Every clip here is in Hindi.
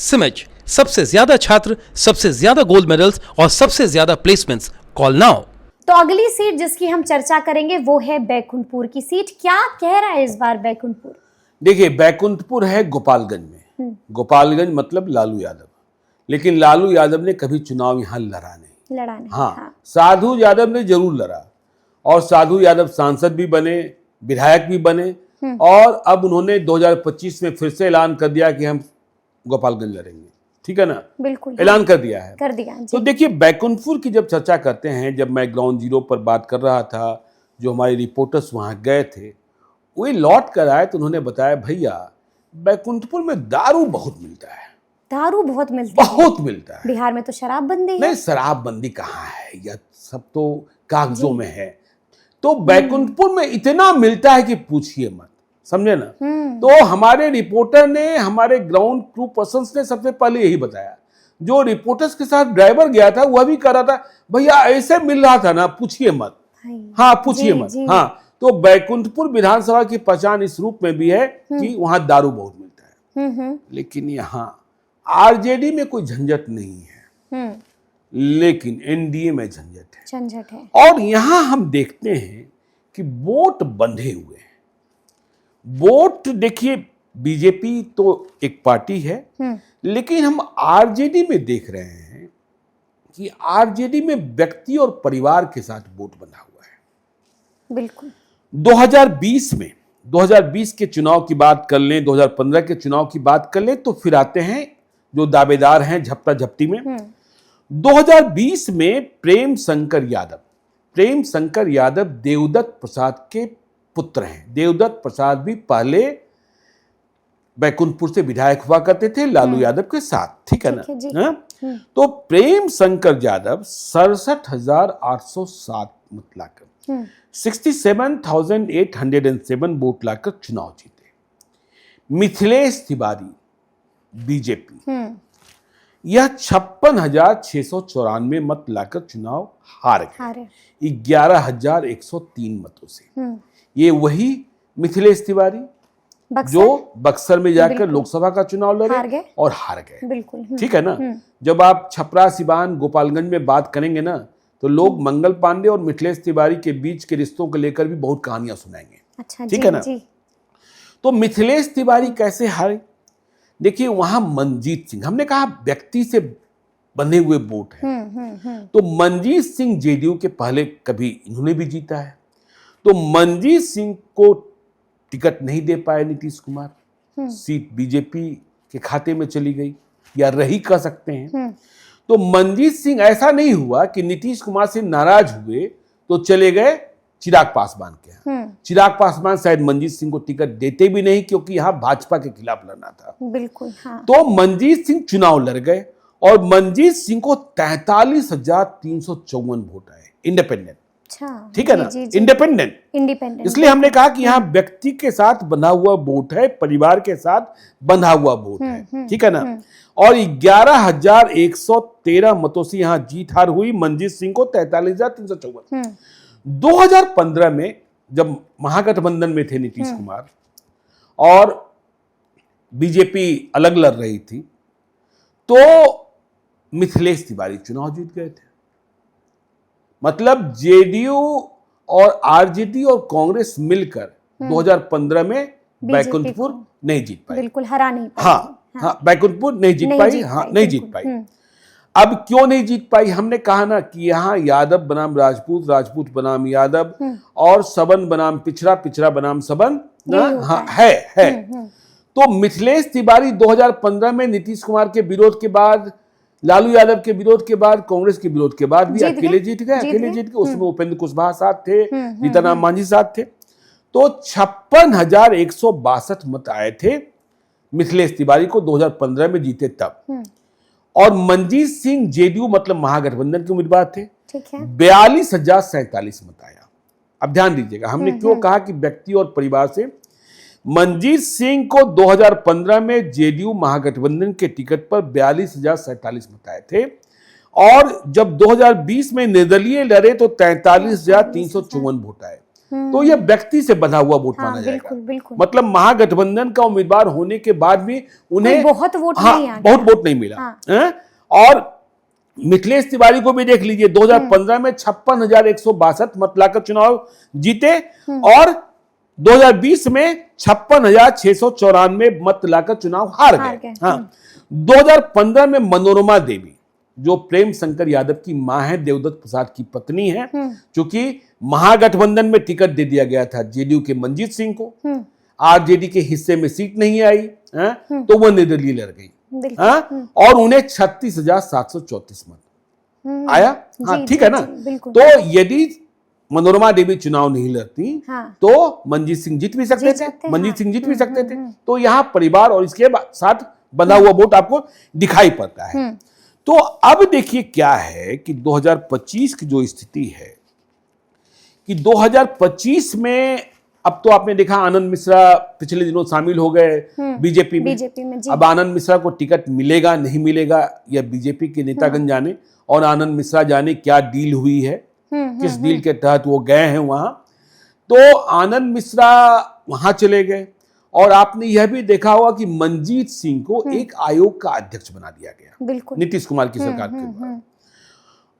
सिमेज, सबसे ज्यादा छात्र, सबसे ज्यादा गोल्ड मेडल्स और सबसे ज्यादा प्लेसमेंट्स। Call now. तो अगली सीट जिसकी हम चर्चा करेंगे वो है बैकुंठपुर की सीट। क्या कह रहा है इस बार बैकुंठपुर? देखिए, बैकुंठपुर है गोपालगंज में। गोपालगंज मतलब लालू यादव, लेकिन लालू यादव ने कभी चुनाव यहाँ लड़ा नहीं। हाँ, साधु यादव ने जरूर लड़ा और साधु यादव सांसद भी बने, विधायक भी बने और अब उन्होंने 2025 में फिर से ऐलान कर दिया कि हम गोपालगंज लड़ेंगे। ठीक है ना? बिल्कुल ऐलान कर दिया है। कर दिया। तो देखिए, बैकुंठपुर की जब चर्चा करते हैं, जब मैं ग्राउंड जीरो पर बात कर रहा था, जो हमारे रिपोर्टर्स वहां गए थे, वे लौट कर आए तो उन्होंने बताया, भैया बैकुंठपुर में दारू बहुत मिलता है। दारू बहुत मिलता है? बहुत मिलता है। बिहार में तो शराबबंदी है। नहीं, शराबबंदी कहाँ है, यह सब तो कागजों में है। तो बैकुंठपुर में इतना मिलता है कि पूछिए मत, समझे ना? तो हमारे रिपोर्टर ने, हमारे ग्राउंड क्रू पर्सन्स ने सबसे पहले यही बताया। जो रिपोर्टर्स के साथ ड्राइवर गया था वह भी कह रहा था, भैया ऐसे मिल रहा था ना, पूछिए मत। हाँ, पूछिए मत। हाँ, तो बैकुंठपुर विधानसभा की पहचान इस रूप में भी है कि वहां दारू बहुत मिलता है। लेकिन यहाँ आरजेडी में कोई झंझट नहीं है, लेकिन एनडीए में झंझट है। और यहां हम देखते हैं कि वोट बंधे हुए हैं। वोट देखिए, बीजेपी तो एक पार्टी है, लेकिन हम आरजेडी में देख रहे हैं कि आरजेडी में व्यक्ति और परिवार के साथ वोट बंधा हुआ है। बिल्कुल। 2020 के चुनाव की बात कर लें, 2015 के चुनाव की बात कर लें, तो फिर आते हैं जो दावेदार हैं झपटा झपटी में। 2020 में प्रेम शंकर यादव देवदत्त प्रसाद के पुत्र हैं। देवदत्त प्रसाद भी पहले बैकुंठपुर से विधायक हुआ करते थे लालू यादव के साथ। ठीक है ना? तो प्रेम शंकर यादव 67,807 मत लाकर 67,807 वोट लाकर चुनाव जीते। मिथिलेश तिवारी बीजेपी, यह 56,694 मत लाकर चुनाव हार गए 11,103 मतों से। ये वही मिथिलेश तिवारी जो बक्सर में जाकर लोकसभा का चुनाव लड़े और हार गए। बिल्कुल। ठीक है ना? जब आप छपरा, सिवान, गोपालगंज में बात करेंगे ना, तो लोग मंगल पांडे और मिथिलेश तिवारी के बीच के रिश्तों को लेकर भी बहुत कहानियां सुनाएंगे। अच्छा, ठीक है ना? तो मिथिलेश तिवारी कैसे हारे? देखिए, वहां मनजीत सिंह, हमने कहा व्यक्ति से बंधे हुए वोट है, तो मनजीत सिंह जेडीयू के पहले कभी इन्होंने भी जीता है, तो मनजीत सिंह को टिकट नहीं दे पाए नीतीश कुमार, सीट बीजेपी के खाते में चली गई, या रही कह सकते हैं। तो मनजीत सिंह, ऐसा नहीं हुआ कि नीतीश कुमार से नाराज हुए तो चले गए चिराग पासवान के यहाँ। चिराग पासवान शायद मनजीत सिंह को टिकट देते भी नहीं, क्योंकि यहाँ भाजपा के खिलाफ लड़ना था। बिल्कुल। हाँ। तो मनजीत सिंह चुनाव लड़ गए और मनजीत सिंह को 43,354 वोट आए, इंडिपेंडेंट। ठीक है ना? इंडिपेंडेंट। इसलिए हमने कहा कि यहाँ व्यक्ति के साथ बंधा हुआ वोट है, परिवार के साथ बंधा हुआ वोट है। ठीक है ना? और 11,113 मतों से यहाँ जीत हार हुई। मनजीत सिंह को 43,354। 2015 में जब महागठबंधन में थे नीतीश कुमार और बीजेपी अलग लड़ रही थी, तो मिथिलेश तिवारी चुनाव जीत गए थे। मतलब जेडीयू और आरजेडी और कांग्रेस मिलकर 2015 में बैकुंठपुर नहीं जीत पाई। बिल्कुल, हरा नहीं पाई। हाँ, बैकुंठपुर नहीं जीत पाई। हाँ, नहीं जीत पाई। अब क्यों नहीं जीत पाई? हमने कहा ना कि यहाँ यादव बनाम राजपूत, राजपूत बनाम यादव और सबन बनाम पिछड़ा, पिछड़ा बनाम सबन है। तो मिथिलेश तिवारी 2015 में नीतीश कुमार के विरोध के बाद, लालू यादव के विरोध के बाद, कांग्रेस के विरोध के बाद भी अकेले जीत गए। उसमें उपेंद्र कुशवाहा साथ थे, जीतन मांझी साथ थे। तो 56,162 मत आए थे मिथिलेश तिवारी को 2015 में जीते तब। और मनजीत सिंह जेडीयू मतलब महागठबंधन के उम्मीदवार थे, 42,047 मत आया। अब ध्यान दीजिएगा, हमने क्यों कहा कि व्यक्ति और परिवार से। मनजीत सिंह को 2015 में जेडीयू महागठबंधन के टिकट पर 42,047 मत आए थे, और जब 2020 में निर्दलीय लड़े तो 43,354 वोट आए। तो ये व्यक्ति से बंधा हुआ वोट हाँ, माना बिल्कुल जाएगा। बिल्कुल। मतलब महागठबंधन का उम्मीदवार होने के बाद भी उन्हें बहुत वोट हाँ, नहीं आ गया। बहुत वोट नहीं मिला। हाँ। हैं? और मिथिलेश तिवारी को भी देख लीजिए, 2015 में 56,162 मत लाकर चुनाव जीते और 2020 में 56,694 मत लाकर चुनाव हार गए। हाँ, 2015 में मनोरमा देवी जो प्रेम शंकर यादव की मां है, देवदत्त प्रसाद की पत्नी है, क्योंकि महागठबंधन में टिकट दे दिया गया था जेडीयू के मंजीत सिंह को, आरजेडी के हिस्से में सीट नहीं आई, तो वो निर्दलीय लड़ गई। और उन्हें 36,734 मत आया। हाँ, ठीक है ना। तो यदि मनोरमा देवी चुनाव नहीं लड़ती तो मंजीत सिंह जीत भी सकते थे। तो यहाँ परिवार और इसके साथ बंधा हुआ वोट आपको दिखाई पड़ता है। तो अब देखिए क्या है कि 2025 की जो स्थिति है कि 2025 में अब तो आपने देखा आनंद मिश्रा पिछले दिनों शामिल हो गए बीजेपी में जी। अब आनंद मिश्रा को टिकट मिलेगा नहीं मिलेगा या बीजेपी के नेतागण जाने, और आनंद मिश्रा जाने क्या डील हुई है, किस डील के तहत वो गए हैं वहां। तो आनंद मिश्रा वहां चले गए और आपने यह भी देखा होगा कि मंजीत सिंह को एक आयोग का अध्यक्ष बना दिया गया नीतीश कुमार की सरकार के द्वारा,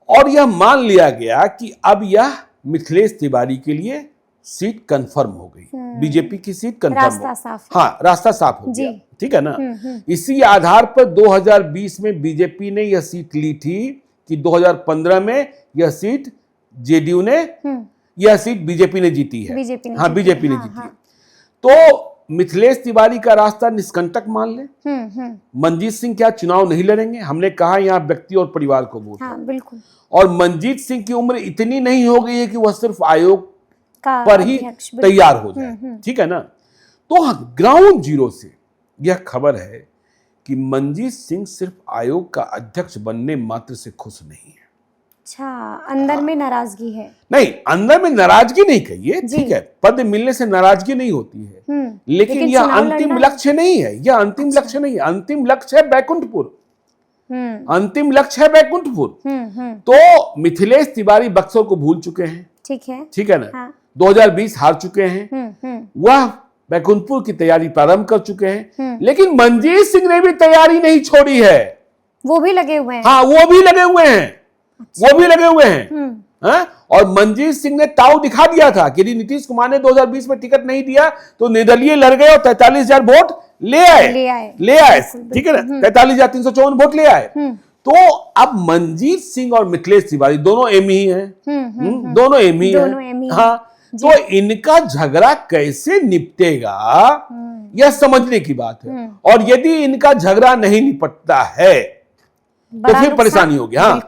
और यह मान लिया गया कि अब यह मिथिलेश तिवारी के लिए सीट कंफर्म हो गई, बीजेपी की सीट कंफर्म हो गई। हाँ, रास्ता साफ हो गया, ठीक है ना। इसी आधार पर 2020 में बीजेपी ने यह सीट ली थी कि 2015 में यह सीट जेडीयू ने, यह सीट बीजेपी ने जीती है। बीजेपी ने जीती है। तो मिथिलेश तिवारी का रास्ता निष्कंटक मान ले। मंजीत सिंह क्या चुनाव नहीं लड़ेंगे? हमने कहा यहाँ व्यक्ति और परिवार को वोट। बिल्कुल। और मंजीत सिंह की उम्र इतनी नहीं हो गई है कि वह सिर्फ आयोग पर ही तैयार हो जाए, ठीक है ना। तो ग्राउंड जीरो से यह खबर है कि मंजीत सिंह सिर्फ आयोग का अध्यक्ष बनने मात्र से खुश नहीं है। अच्छा, अंदर में नाराजगी है? नहीं, अंदर में नाराजगी नहीं कहिए, ठीक है, पद मिलने से नाराजगी नहीं होती है, लेकिन यह अंतिम लक्ष्य नहीं है। यह अंतिम लक्ष्य नहीं है, अंतिम लक्ष्य है बैकुंठपुर। अंतिम लक्ष्य है बैकुंठपुर। तो मिथिलेश तिवारी बक्सर को भूल चुके हैं, ठीक है ना। 2020 हार चुके हैं, वह बैकुंठपुर की तैयारी प्रारंभ कर चुके हैं, लेकिन मंजीत सिंह ने भी तैयारी नहीं छोड़ी है। वो भी लगे हुए हैं। हाँ, वो भी लगे हुए हैं। वो भी लगे हुए हैं। और मंजीत सिंह ने ताव दिखा दिया था कि यदि नीतीश कुमार ने 2020 में टिकट नहीं दिया तो निर्दलीय लड़ गए और 43,000 वोट ले आए, ठीक है ना। 43,354 वोट ले आए। तो अब मंजीत सिंह और मिथिलेश तिवारी दोनों एमी हैं, दोनों एमी हैं। हाँ, तो इनका झगड़ा कैसे निपटेगा यह समझने की बात है। और यदि इनका झगड़ा नहीं निपटता है तो फिर परेशानी होगी। हाँ,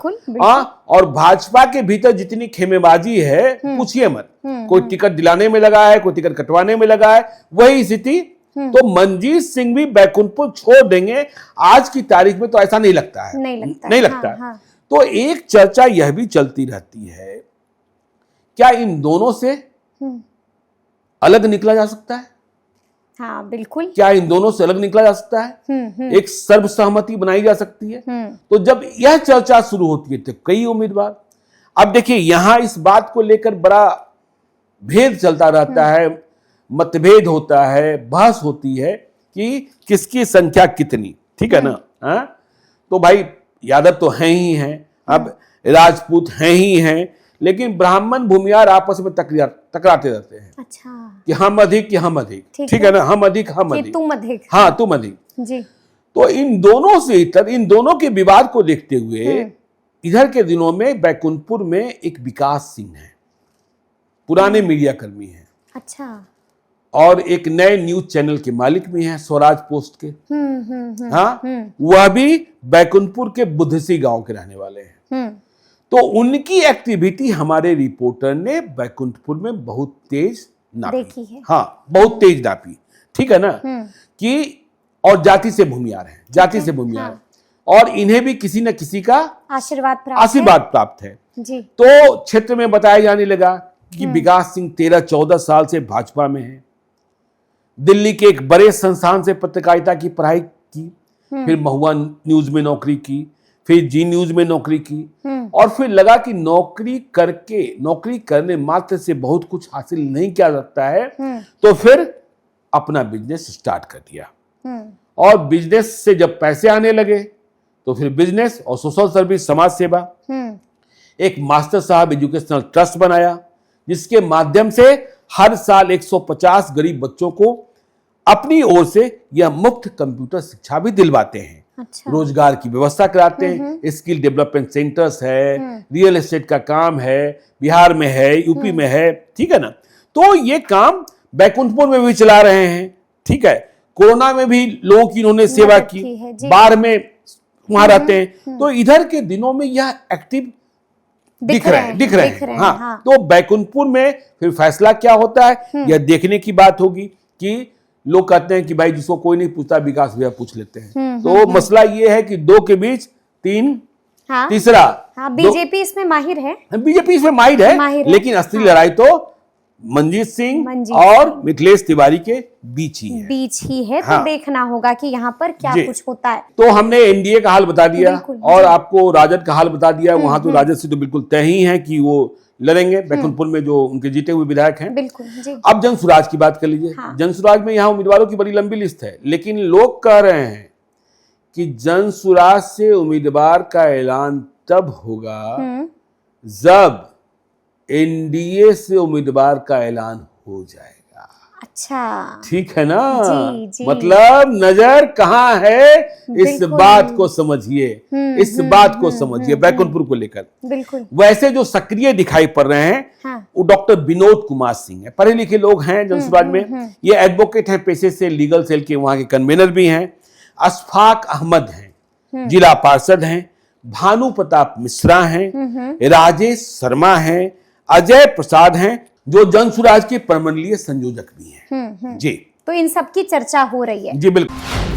हाँ। और भाजपा के भीतर जितनी खेमेबाजी है पूछिए मत, कोई टिकट दिलाने में लगा है, कोई टिकट कटवाने में लगा है, वही स्थिति। तो मंजीत सिंह भी बैकुंठपुर छोड़ देंगे आज की तारीख में, तो ऐसा नहीं लगता है, नहीं लगता है। हाँ। तो एक चर्चा यह भी चलती रहती है, क्या इन दोनों से अलग निकला जा सकता है? हाँ, बिल्कुल। क्या इन दोनों से अलग निकला जा सकता है? एक सर्वसहमति बनाई जा सकती है? तो जब यह चर्चा शुरू होती है तो कई उम्मीदवार, अब देखिए यहां इस बात को लेकर बड़ा भेद चलता रहता है, मतभेद होता है, बहस होती है कि किसकी संख्या कितनी, ठीक है ना। हाँ, तो भाई यादव तो हैं ही हैं, अब राजपूत हैं ही हैं, लेकिन ब्राह्मण भूमियार आपस में टकराते रहते हैं। अच्छा, कि हम अधिक कि हम अधिक, ठीक है ना, हम अधिक तुम अधिक, हाँ तुम अधिक जी। तो इन दोनों से इन दोनों के विवाद को देखते हुए इधर के दिनों में बैकुंठपुर में एक विकास सिंह है, पुराने मीडिया कर्मी हैं। अच्छा। और एक नए न्यूज चैनल के मालिक भी हैं, स्वराज पोस्ट के। हाँ, वह भी बैकुंठपुर के बुद्धसी गांव के रहने वाले हैं। तो उनकी एक्टिविटी हमारे रिपोर्टर ने बैकुंठपुर में बहुत तेज नापी है। हाँ, बहुत तेज नापी, ठीक है ना। कि और जाति से भूमियार है, जाति से भूमियार। हाँ। और इन्हें भी किसी न किसी का आशीर्वाद प्राप्त है जी। तो क्षेत्र में बताया जाने लगा कि विकास सिंह 13-14 साल से भाजपा में है, दिल्ली के एक बड़े संस्थान से पत्रकारिता की पढ़ाई की, फिर महुआ न्यूज में नौकरी की, फिर जी न्यूज में नौकरी की और फिर लगा कि नौकरी करने मात्र से बहुत कुछ हासिल नहीं किया सकता है, तो फिर अपना बिजनेस स्टार्ट कर दिया। और बिजनेस से जब पैसे आने लगे तो फिर बिजनेस और सोशल सर्विस, समाज सेवा, एक मास्टर साहब एजुकेशनल ट्रस्ट बनाया जिसके माध्यम से हर साल 150 गरीब बच्चों को अपनी ओर से यह मुफ्त कंप्यूटर शिक्षा भी दिलवाते हैं। अच्छा। रोजगार की व्यवस्था कराते हैं, स्किल डेवलपमेंट सेंटर्स है, रियल एस्टेट का काम है, बिहार में है, यूपी में है, ठीक है ना। तो ये काम बैकुंठपुर में भी चला रहे हैं, ठीक है। कोरोना में भी लोगों की इन्होंने सेवा की, बाढ़ में वहां रहते हैं, तो इधर के दिनों में यह एक्टिव दिख रहे हैं। हाँ। तो बैकुंठपुर में फिर फैसला क्या होता है यह देखने की बात होगी कि लोग कहते हैं कि भाई जिसको कोई नहीं पूछता विकास भैया पूछ लेते हैं। तो मसला ये है कि दो के बीच तीन, तीसरा। बीजेपी इसमें माहिर है, बीजेपी इसमें माहिर है, लेकिन असली लड़ाई तो मंजीत सिंह और मिथिलेश तिवारी के बीच ही है। तो देखना होगा कि यहाँ पर क्या कुछ होता है। तो हमने एनडीए का हाल बता दिया और आपको राजद का हाल बता दिया। वहां तो राजद से तो बिल्कुल तय ही है कि वो लड़ेंगे बैकुंठपुर में, जो उनके जीते हुए विधायक हैं। बिल्कुल जी। अब जनसुराज की बात कर लीजिए। जनसुराज में यहाँ उम्मीदवारों की बड़ी लंबी लिस्ट है, लेकिन लोग कह रहे हैं कि जनसुराज से उम्मीदवार का ऐलान तब होगा जब एनडीए से उम्मीदवार का ऐलान हो जाएगा। अच्छा, ठीक है ना। जी। मतलब नजर कहाँ है, इस बात को समझिए, इस बात को समझिए बैकुंठपुर को लेकर। बिल्कुल। वैसे जो सक्रिय दिखाई पड़ रहे हैं वो डॉक्टर विनोद कुमार सिंह है, पढ़े लिखे लोग हैं जनसुराज में। ये एडवोकेट हैं पेशे से, लीगल सेल के वहां के कन्वेनर भी हैं। अशफाक अहमद हैं, जिला पार्षद हैं। भानु प्रताप मिश्रा हैं, राजेश शर्मा हैं, अजय प्रसाद हैं, जो जनसुराज के प्रमंडलीय संयोजक भी हैं। जी। तो इन सब की चर्चा हो रही है। जी बिल्कुल।